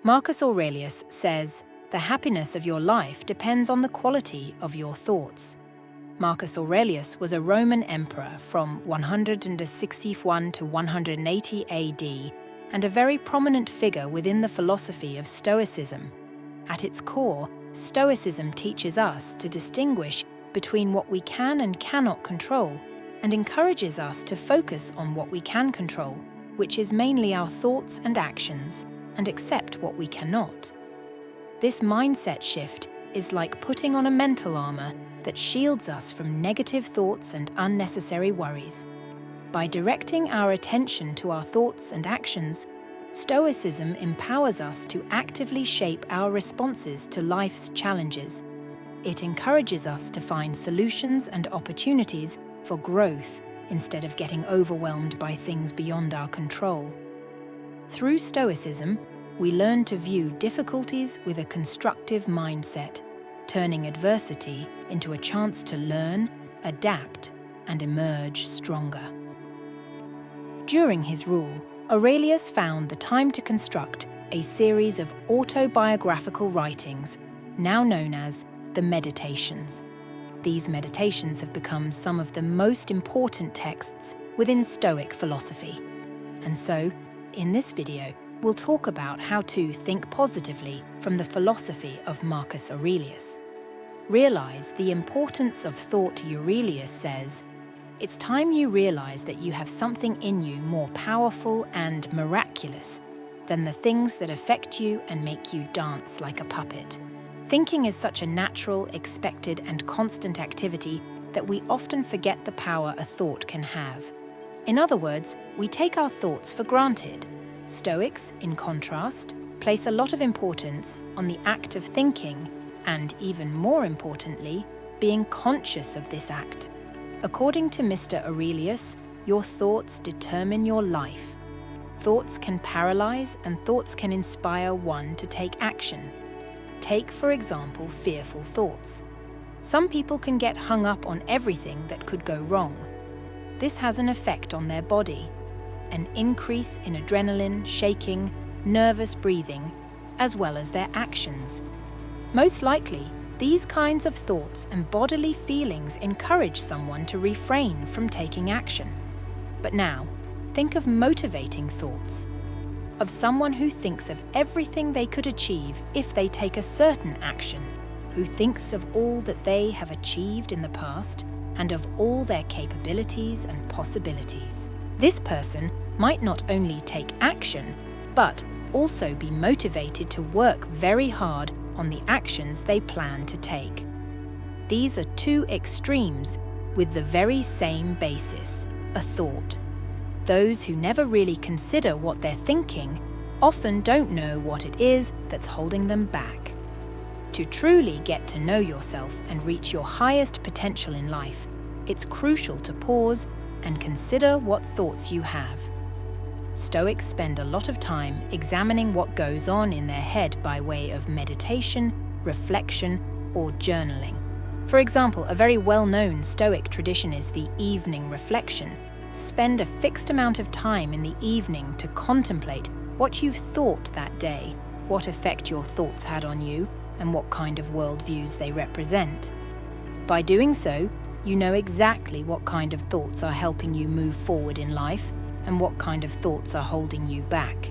Marcus Aurelius says, "The happiness of your life depends on the quality of your thoughts." Marcus Aurelius was a Roman emperor from 161 to 180 AD and a very prominent figure within the philosophy of Stoicism. At its core, Stoicism teaches us to distinguish between what we can and cannot control and encourages us to focus on what we can control, which is mainly our thoughts and actions, and accept what we cannot. This mindset shift is like putting on a mental armor that shields us from negative thoughts and unnecessary worries. By directing our attention to our thoughts and actions, Stoicism empowers us to actively shape our responses to life's challenges. It encourages us to find solutions and opportunities for growth instead of getting overwhelmed by things beyond our control. Through Stoicism, we learn to view difficulties with a constructive mindset, turning adversity into a chance to learn, adapt, and emerge stronger. During his rule, Aurelius found the time to construct a series of autobiographical writings, now known as the Meditations. These meditations have become some of the most important texts within Stoic philosophy. And so, in this video, we'll talk about how to think positively from the philosophy of Marcus Aurelius. Realize the importance of thought. Aurelius says, "It's time you realize that you have something in you more powerful and miraculous than the things that affect you and make you dance like a puppet." Thinking is such a natural, expected, and constant activity that we often forget the power a thought can have. In other words, we take our thoughts for granted. Stoics, in contrast, place a lot of importance on the act of thinking and, even more importantly, being conscious of this act. According to Mr. Aurelius, your thoughts determine your life. Thoughts can paralyze and thoughts can inspire one to take action. Take, for example, fearful thoughts. Some people can get hung up on everything that could go wrong. This has an effect on their body, an increase in adrenaline, shaking, nervous breathing, as well as their actions. Most likely, these kinds of thoughts and bodily feelings encourage someone to refrain from taking action. But now, think of motivating thoughts, of someone who thinks of everything they could achieve if they take a certain action, who thinks of all that they have achieved in the past and of all their capabilities and possibilities. This person might not only take action, but also be motivated to work very hard on the actions they plan to take. These are two extremes with the very same basis, a thought. Those who never really consider what they're thinking often don't know what it is that's holding them back. To truly get to know yourself and reach your highest potential in life, it's crucial to pause and consider what thoughts you have. Stoics spend a lot of time examining what goes on in their head by way of meditation, reflection, or journaling. For example, a very well-known Stoic tradition is the evening reflection. Spend a fixed amount of time in the evening to contemplate what you've thought that day, what effect your thoughts had on you, and what kind of worldviews they represent. By doing so, you know exactly what kind of thoughts are helping you move forward in life and what kind of thoughts are holding you back.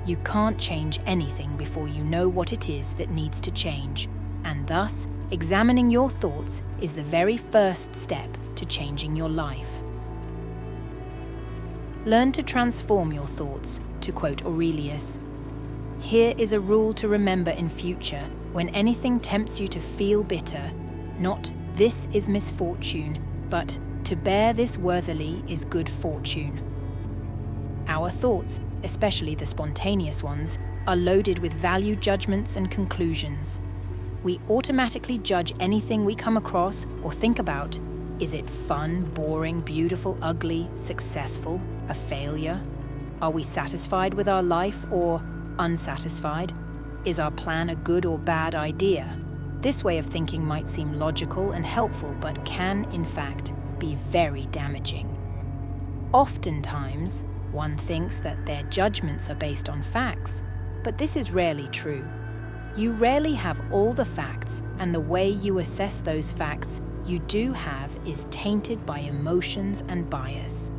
You can't change anything before you know what it is that needs to change, and thus, examining your thoughts is the very first step to changing your life. Learn to transform your thoughts, to quote Aurelius. Here is a rule to remember in future when anything tempts you to feel bitter, not "this is misfortune," but "to bear this worthily is good fortune." Our thoughts, especially the spontaneous ones, are loaded with value judgments and conclusions. We automatically judge anything we come across or think about. Is it fun, boring, beautiful, ugly, successful, a failure? Are we satisfied with our life or unsatisfied? Is our plan a good or bad idea? This way of thinking might seem logical and helpful, but can, in fact, be very damaging. Oftentimes, one thinks that their judgments are based on facts, But this is rarely true. You rarely have all the facts, and the way you assess those facts you do have is tainted by emotions and bias.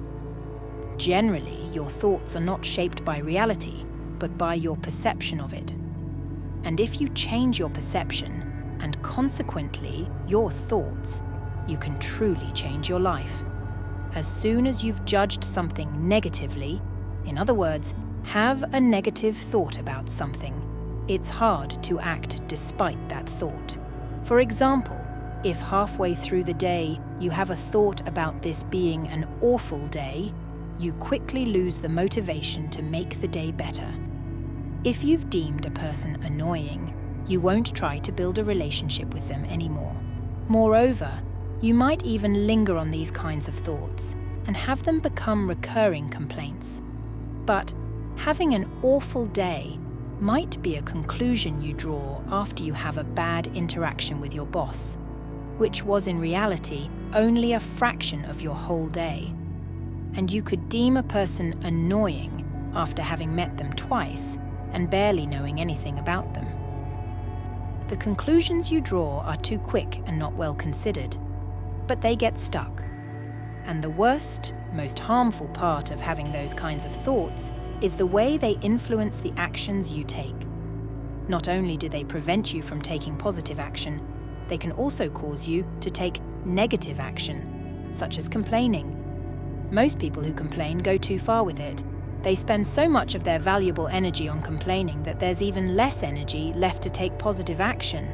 Generally, your thoughts are not shaped by reality, but by your perception of it. And if you change your perception, and consequently your thoughts, you can truly change your life. As soon as you've judged something negatively, in other words, have a negative thought about something, it's hard to act despite that thought. For example, if halfway through the day you have a thought about this being an awful day, you quickly lose the motivation to make the day better. If you've deemed a person annoying, you won't try to build a relationship with them anymore. Moreover, you might even linger on these kinds of thoughts and have them become recurring complaints. But having an awful day might be a conclusion you draw after you have a bad interaction with your boss, which was in reality only a fraction of your whole day. And you could deem a person annoying after having met them twice and barely knowing anything about them. The conclusions you draw are too quick and not well considered, but they get stuck. And the worst, most harmful part of having those kinds of thoughts is the way they influence the actions you take. Not only do they prevent you from taking positive action, they can also cause you to take negative action, such as complaining. Most people who complain go too far with it. They spend so much of their valuable energy on complaining that there's even less energy left to take positive action.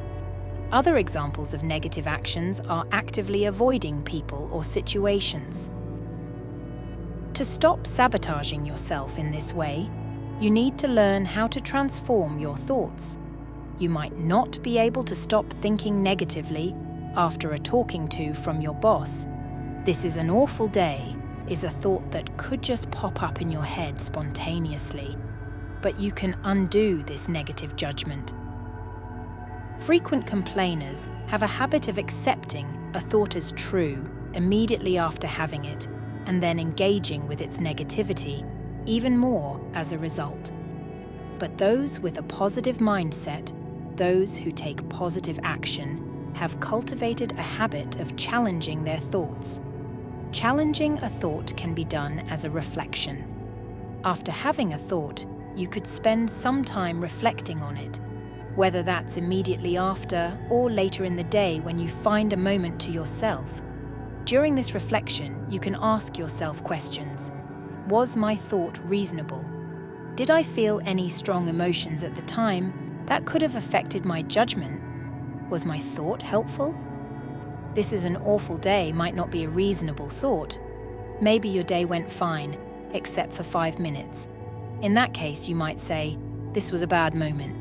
Other examples of negative actions are actively avoiding people or situations. To stop sabotaging yourself in this way, you need to learn how to transform your thoughts. You might not be able to stop thinking negatively after a talking to from your boss. "This is an awful day" is a thought that could just pop up in your head spontaneously, but you can undo this negative judgment. Frequent complainers have a habit of accepting a thought as true immediately after having it, and then engaging with its negativity even more as a result. But those with a positive mindset, those who take positive action, have cultivated a habit of challenging their thoughts. Challenging a thought can be done as a reflection. After having a thought, you could spend some time reflecting on it, whether that's immediately after or later in the day when you find a moment to yourself. During this reflection, you can ask yourself questions. Was my thought reasonable? Did I feel any strong emotions at the time that could have affected my judgment? Was my thought helpful? "This is an awful day" might not be a reasonable thought. Maybe your day went fine, except for 5 minutes. In that case, you might say, "This was a bad moment,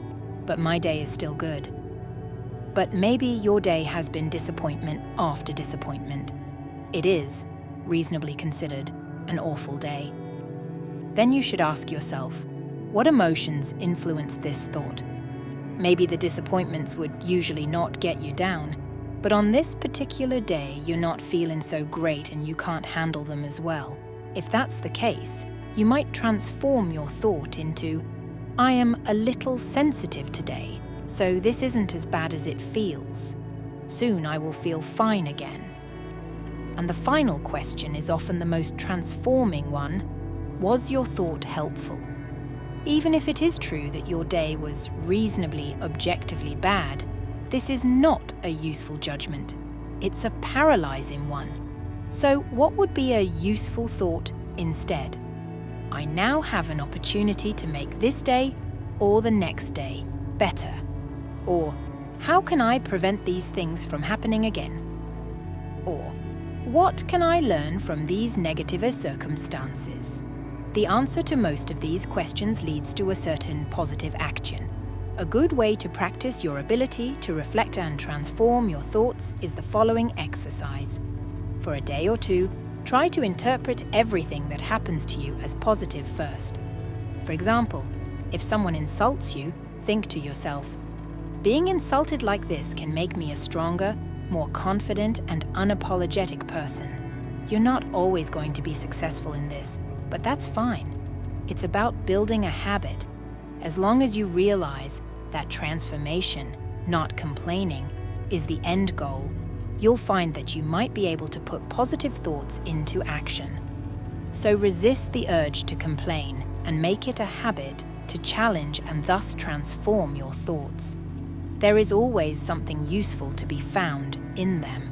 but my day is still good." But maybe your day has been disappointment after disappointment. It is, reasonably considered, an awful day. Then you should ask yourself, what emotions influenced this thought? Maybe the disappointments would usually not get you down, but on this particular day you're not feeling so great and you can't handle them as well. If that's the case, you might transform your thought into, "I am a little sensitive today, so this isn't as bad as it feels. Soon I will feel fine again." And the final question is often the most transforming one. Was your thought helpful? Even if it is true that your day was reasonably objectively bad, this is not a useful judgment. It's a paralyzing one. So what would be a useful thought instead? I now have an opportunity to make this day or the next day better. Or, how can I prevent these things from happening again? Or, what can I learn from these negative circumstances? The answer to most of these questions leads to a certain positive action. A good way to practice your ability to reflect and transform your thoughts is the following exercise. For a day or two, try to interpret everything that happens to you as positive first. For example, if someone insults you, think to yourself, "Being insulted like this can make me a stronger, more confident and unapologetic person." You're not always going to be successful in this, but that's fine. It's about building a habit. As long as you realize that transformation, not complaining, is the end goal, you'll find that you might be able to put positive thoughts into action. So resist the urge to complain and make it a habit to challenge and thus transform your thoughts. There is always something useful to be found in them.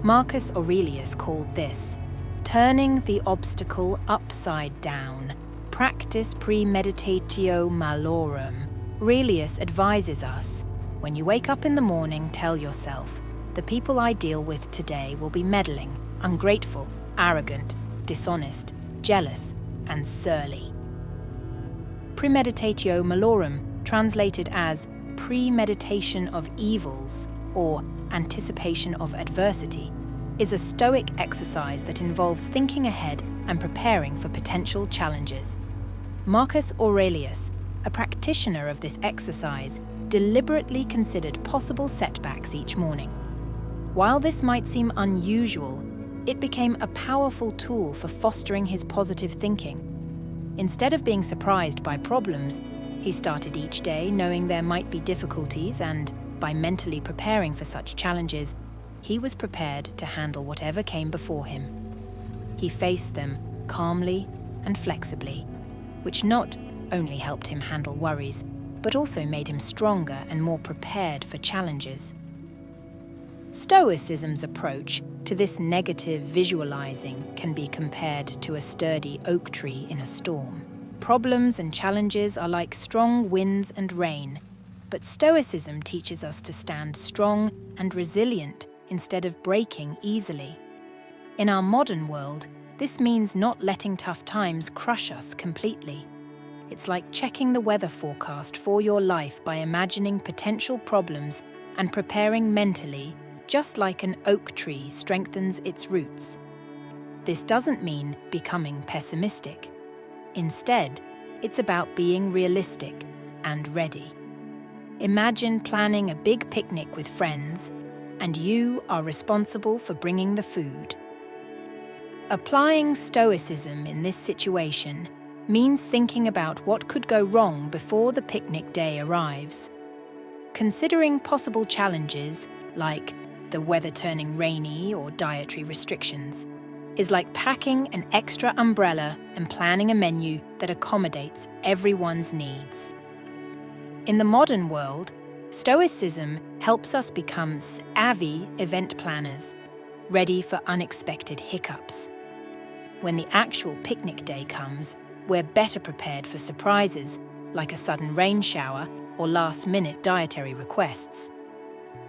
Marcus Aurelius called this turning the obstacle upside down. Practice premeditatio malorum. Aurelius advises us, when you wake up in the morning, tell yourself, the people I deal with today will be meddling, ungrateful, arrogant, dishonest, jealous, and surly. Premeditatio malorum, translated as premeditation of evils or anticipation of adversity, is a Stoic exercise that involves thinking ahead and preparing for potential challenges. Marcus Aurelius, a practitioner of this exercise, deliberately considered possible setbacks each morning. While this might seem unusual, it became a powerful tool for fostering his positive thinking. Instead of being surprised by problems, he started each day knowing there might be difficulties, and by mentally preparing for such challenges, he was prepared to handle whatever came before him. He faced them calmly and flexibly, which not only helped him handle worries, but also made him stronger and more prepared for challenges. Stoicism's approach to this negative visualizing can be compared to a sturdy oak tree in a storm. Problems and challenges are like strong winds and rain, but Stoicism teaches us to stand strong and resilient instead of breaking easily. In our modern world, this means not letting tough times crush us completely. It's like checking the weather forecast for your life by imagining potential problems and preparing mentally, just like an oak tree strengthens its roots. This doesn't mean becoming pessimistic. Instead, it's about being realistic and ready. Imagine planning a big picnic with friends, and you are responsible for bringing the food. Applying Stoicism in this situation means thinking about what could go wrong before the picnic day arrives. Considering possible challenges, like the weather turning rainy or dietary restrictions, is like packing an extra umbrella and planning a menu that accommodates everyone's needs. In the modern world, Stoicism helps us become savvy event planners, ready for unexpected hiccups. When the actual picnic day comes, we're better prepared for surprises, like a sudden rain shower or last-minute dietary requests.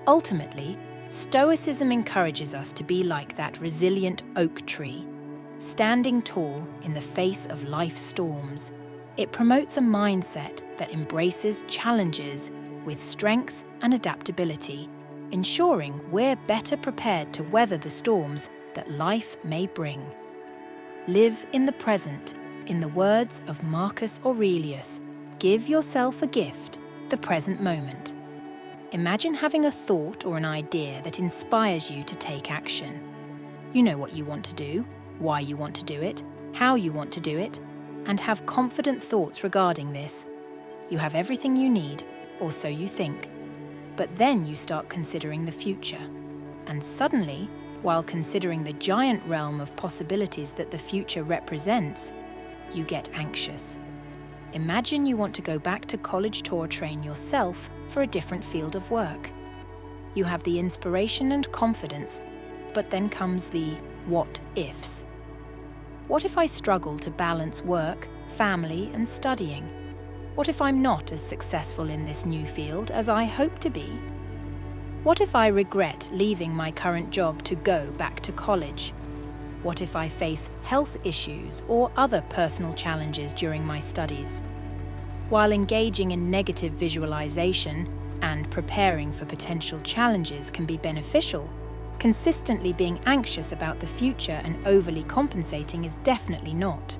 Ultimately, Stoicism encourages us to be like that resilient oak tree, standing tall in the face of life's storms. It promotes a mindset that embraces challenges with strength and adaptability, ensuring we're better prepared to weather the storms that life may bring. Live in the present. In the words of Marcus Aurelius, give yourself a gift, the present moment. Imagine having a thought or an idea that inspires you to take action. You know what you want to do, why you want to do it, how you want to do it, and have confident thoughts regarding this. You have everything you need, or so you think. But then you start considering the future. And suddenly, while considering the giant realm of possibilities that the future represents, you get anxious. Imagine you want to go back to college to train yourself for a different field of work. You have the inspiration and confidence, but then comes the what ifs. What if I struggle to balance work, family, and studying? What if I'm not as successful in this new field as I hope to be? What if I regret leaving my current job to go back to college? What if I face health issues or other personal challenges during my studies? While engaging in negative visualization and preparing for potential challenges can be beneficial, consistently being anxious about the future and overly compensating is definitely not.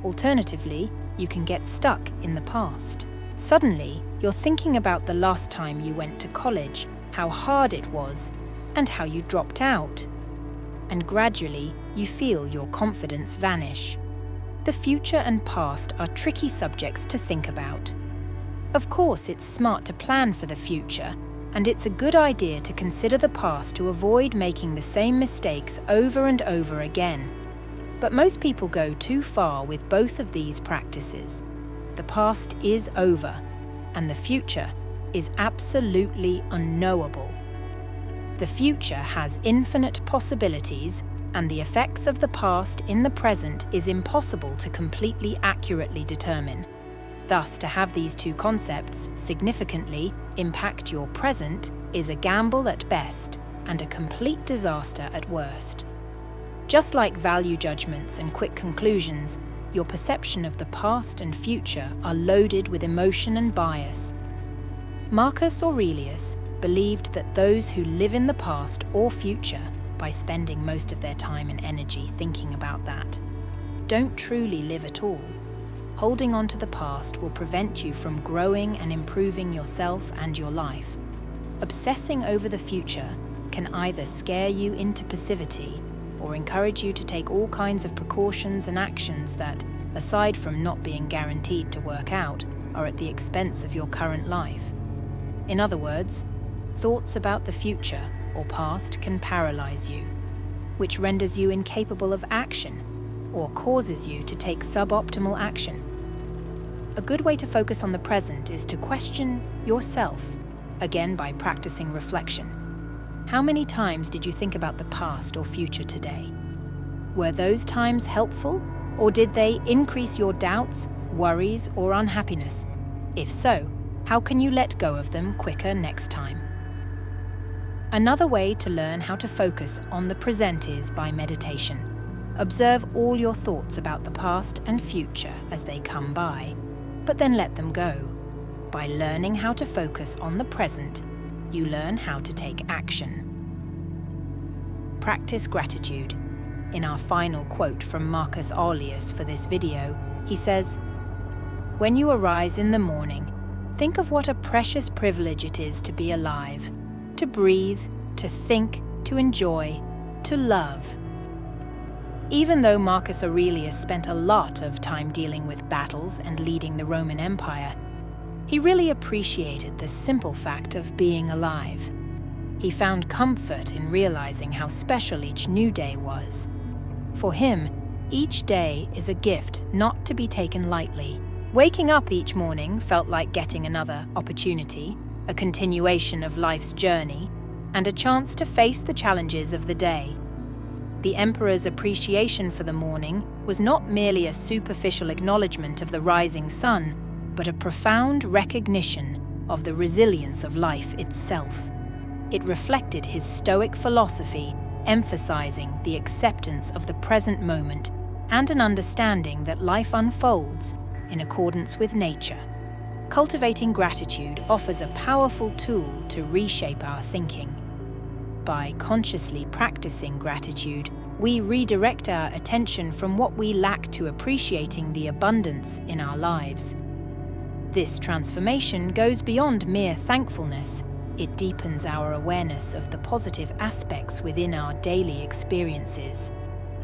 Alternatively, you can get stuck in the past. Suddenly, you're thinking about the last time you went to college, how hard it was, and how you dropped out. And gradually, you feel your confidence vanish. The future and past are tricky subjects to think about. Of course, it's smart to plan for the future, and it's a good idea to consider the past to avoid making the same mistakes over and over again. But most people go too far with both of these practices. The past is over, and the future is absolutely unknowable. The future has infinite possibilities, and the effects of the past in the present is impossible to completely accurately determine. Thus, to have these two concepts significantly impact your present is a gamble at best and a complete disaster at worst. Just like value judgments and quick conclusions, your perception of the past and future are loaded with emotion and bias. Marcus Aurelius believed that those who live in the past or future, by spending most of their time and energy thinking about that, don't truly live at all. Holding on to the past will prevent you from growing and improving yourself and your life. Obsessing over the future can either scare you into passivity or encourage you to take all kinds of precautions and actions that, aside from not being guaranteed to work out, are at the expense of your current life. In other words, thoughts about the future or past can paralyze you, which renders you incapable of action or causes you to take suboptimal action. A good way to focus on the present is to question yourself, again by practicing reflection. How many times did you think about the past or future today? Were those times helpful, or did they increase your doubts, worries, or unhappiness? If so, how can you let go of them quicker next time? Another way to learn how to focus on the present is by meditation. Observe all your thoughts about the past and future as they come by, but then let them go. By learning how to focus on the present, you learn how to take action. Practice gratitude. In our final quote from Marcus Aurelius for this video, he says, "When you arise in the morning, think of what a precious privilege it is to be alive, to breathe, to think, to enjoy, to love." Even though Marcus Aurelius spent a lot of time dealing with battles and leading the Roman Empire, he really appreciated the simple fact of being alive. He found comfort in realizing how special each new day was. For him, each day is a gift not to be taken lightly. Waking up each morning felt like getting another opportunity, a continuation of life's journey, and a chance to face the challenges of the day. The emperor's appreciation for the morning was not merely a superficial acknowledgement of the rising sun, but a profound recognition of the resilience of life itself. It reflected his Stoic philosophy, emphasizing the acceptance of the present moment and an understanding that life unfolds in accordance with nature. Cultivating gratitude offers a powerful tool to reshape our thinking. By consciously practicing gratitude, we redirect our attention from what we lack to appreciating the abundance in our lives. This transformation goes beyond mere thankfulness. It deepens our awareness of the positive aspects within our daily experiences.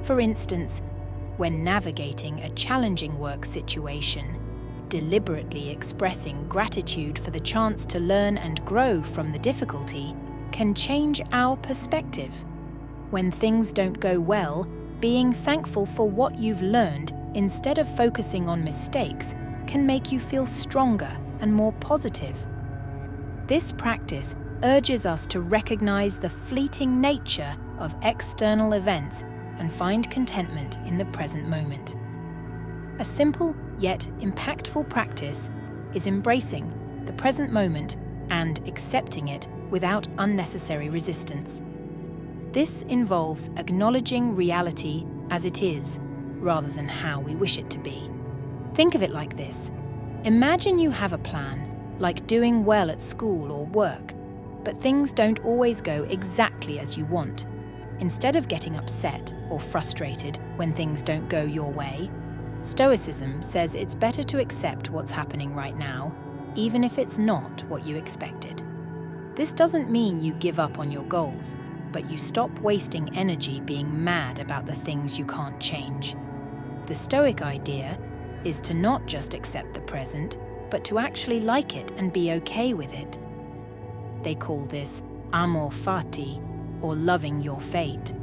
For instance, when navigating a challenging work situation, deliberately expressing gratitude for the chance to learn and grow from the difficulty can change our perspective. When things don't go well, being thankful for what you've learned instead of focusing on mistakes can make you feel stronger and more positive. This practice urges us to recognize the fleeting nature of external events and find contentment in the present moment. A simple yet impactful practice is embracing the present moment and accepting it without unnecessary resistance. This involves acknowledging reality as it is, rather than how we wish it to be. Think of it like this. Imagine you have a plan, like doing well at school or work, but things don't always go exactly as you want. Instead of getting upset or frustrated when things don't go your way, Stoicism says it's better to accept what's happening right now, even if it's not what you expected. This doesn't mean you give up on your goals, but you stop wasting energy being mad about the things you can't change. The Stoic idea is to not just accept the present, but to actually like it and be okay with it. They call this amor fati, or loving your fate.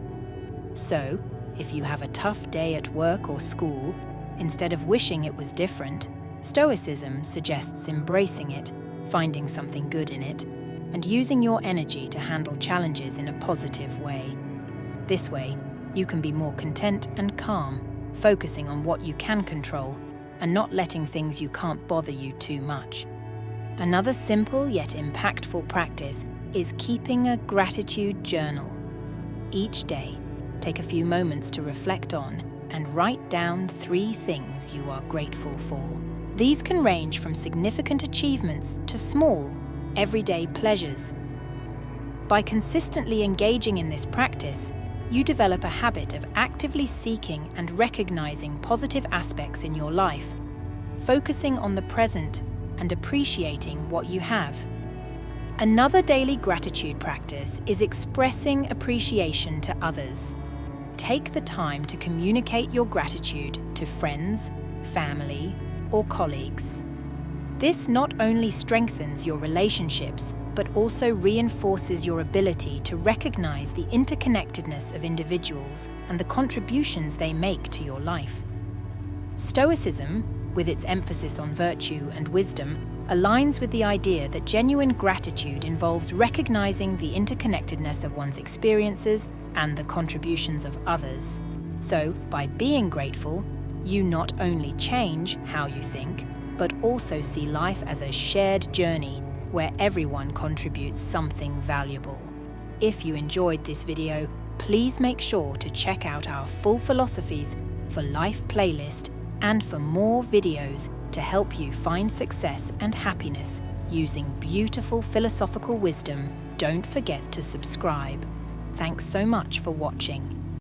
So, if you have a tough day at work or school, instead of wishing it was different, Stoicism suggests embracing it, finding something good in it, and using your energy to handle challenges in a positive way. This way, you can be more content and calm, focusing on what you can control and not letting things you can't bother you too much. Another simple yet impactful practice is keeping a gratitude journal. Each day, take a few moments to reflect on and write down 3 things you are grateful for. These can range from significant achievements to small, everyday pleasures. By consistently engaging in this practice, you develop a habit of actively seeking and recognizing positive aspects in your life, focusing on the present and appreciating what you have. Another daily gratitude practice is expressing appreciation to others. Take the time to communicate your gratitude to friends, family, or colleagues. This not only strengthens your relationships, but also reinforces your ability to recognize the interconnectedness of individuals and the contributions they make to your life. Stoicism, with its emphasis on virtue and wisdom, aligns with the idea that genuine gratitude involves recognizing the interconnectedness of one's experiences and the contributions of others. So, by being grateful, you not only change how you think, but also see life as a shared journey where everyone contributes something valuable. If you enjoyed this video, please make sure to check out our Full Philosophies for Life playlist and for more videos to help you find success and happiness using beautiful philosophical wisdom. Don't forget to subscribe. Thanks so much for watching.